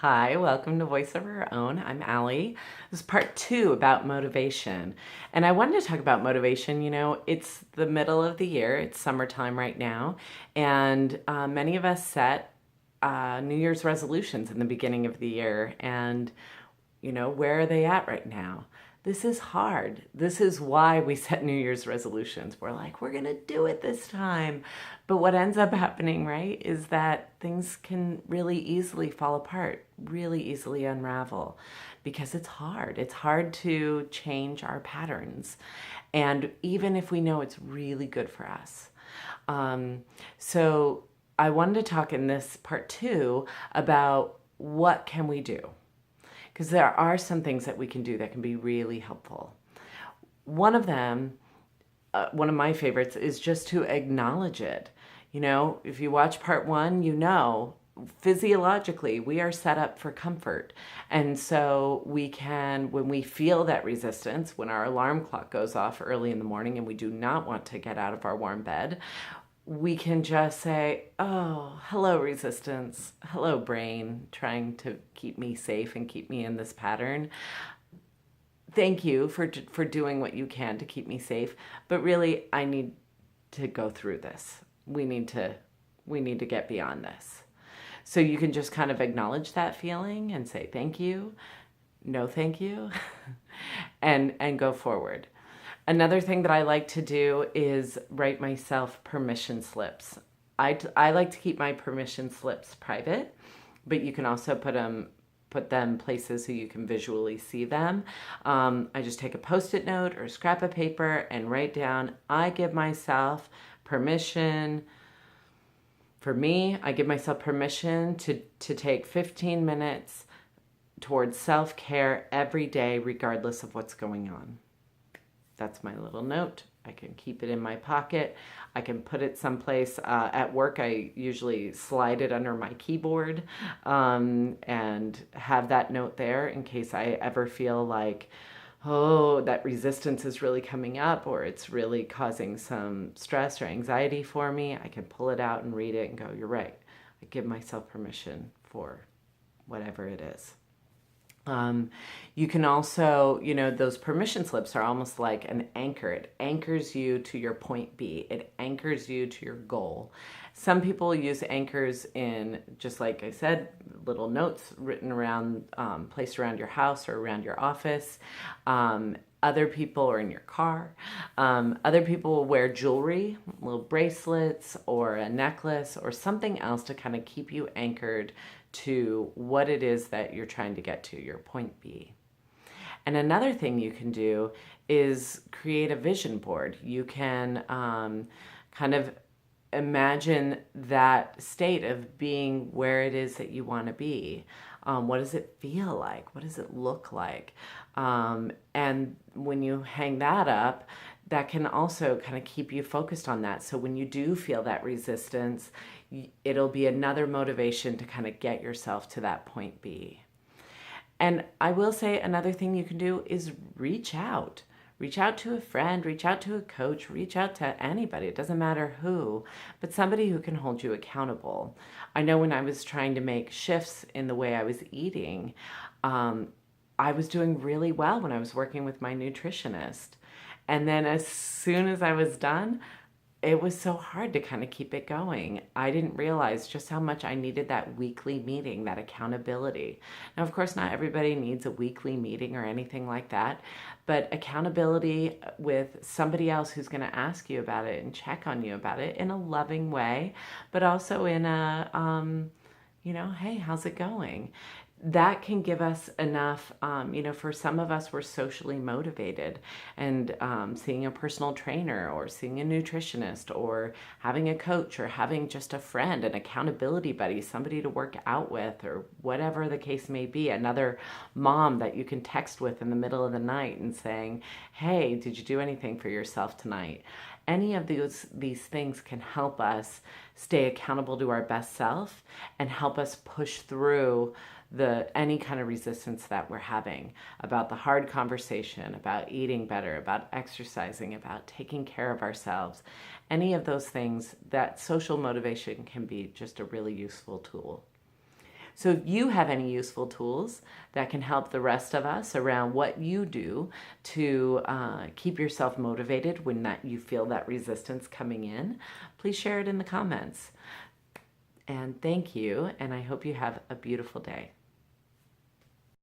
Hi, welcome to Voice of Our Own. I'm Allie. This is part two about motivation. And I wanted to talk about motivation. It's the middle of the year, it's summertime right now, and many of us set New Year's resolutions in the beginning of the year. And where are they at right now? This is hard. This is why we set New Year's resolutions. We're like, we're going to do it this time. But what ends up happening, right, is that things can really easily fall apart, really easily unravel because it's hard. It's hard to change our patterns. And even if we know it's really good for us. So I wanted to talk in this part two about what can we do, because there are some things that we can do that can be really helpful. One of them, one of my favorites, is just to acknowledge it. If you watch part one, physiologically we are set up for comfort. And so we can, when we feel that resistance, when our alarm clock goes off early in the morning and we do not want to get out of our warm bed, we can just say, oh, hello, resistance. Hello, brain, trying to keep me safe and keep me in this pattern. Thank you for doing what you can to keep me safe. But really, I need to go through this. We need to get beyond this. So you can just kind of acknowledge that feeling and say thank you, no thank you, and go forward. Another thing that I like to do is write myself permission slips. I like to keep my permission slips private, but you can also put them places so you can visually see them. I just take a Post-it note or a scrap of paper and write down, I give myself permission. For me, I give myself permission to take 15 minutes towards self-care every day, regardless of what's going on. That's my little note. I can keep it in my pocket. I can put it someplace. At work, I usually slide it under my keyboard and have that note there in case I ever feel like, oh, that resistance is really coming up or it's really causing some stress or anxiety for me. I can pull it out and read it and go, you're right. I give myself permission for whatever it is. You can also, those permission slips are almost like an anchor. It anchors you to your point B. It anchors you to your goal. Some people use anchors in, just like I said, little notes written around, placed around your house or around your office. Other people are in your car. Other people will wear jewelry, little bracelets or a necklace or something else to kind of keep you anchored to what it is that you're trying to get to, your point B. And another thing you can do is create a vision board. You can kind of imagine that state of being where it is that you want to be. What does it feel like? What does it look like? And when you hang that up, that can also kind of keep you focused on that. So when you do feel that resistance, it'll be another motivation to kind of get yourself to that point B. And I will say another thing you can do is reach out. Reach out to a friend, reach out to a coach, reach out to anybody. It doesn't matter who, but somebody who can hold you accountable. I know when I was trying to make shifts in the way I was eating, I was doing really well when I was working with my nutritionist. And then as soon as I was done, it was so hard to kind of keep it going. I didn't realize just how much I needed that weekly meeting, that accountability. Now, of course, not everybody needs a weekly meeting or anything like that, but accountability with somebody else who's going to ask you about it and check on you about it in a loving way, but also in a, hey, how's it going? That can give us enough, for some of us, we're socially motivated, and seeing a personal trainer or seeing a nutritionist or having a coach or having just a friend, an accountability buddy, somebody to work out with, or whatever the case may be, another mom that you can text with in the middle of the night and saying, hey, did you do anything for yourself tonight? Any of these things can help us stay accountable to our best self and help us push through any kind of resistance that we're having about the hard conversation, about eating better, about exercising, about taking care of ourselves. Any of those things, that social motivation can be just a really useful tool. So if you have any useful tools that can help the rest of us around what you do to keep yourself motivated when you feel that resistance coming in, please share it in the comments. And thank you, and I hope you have a beautiful day.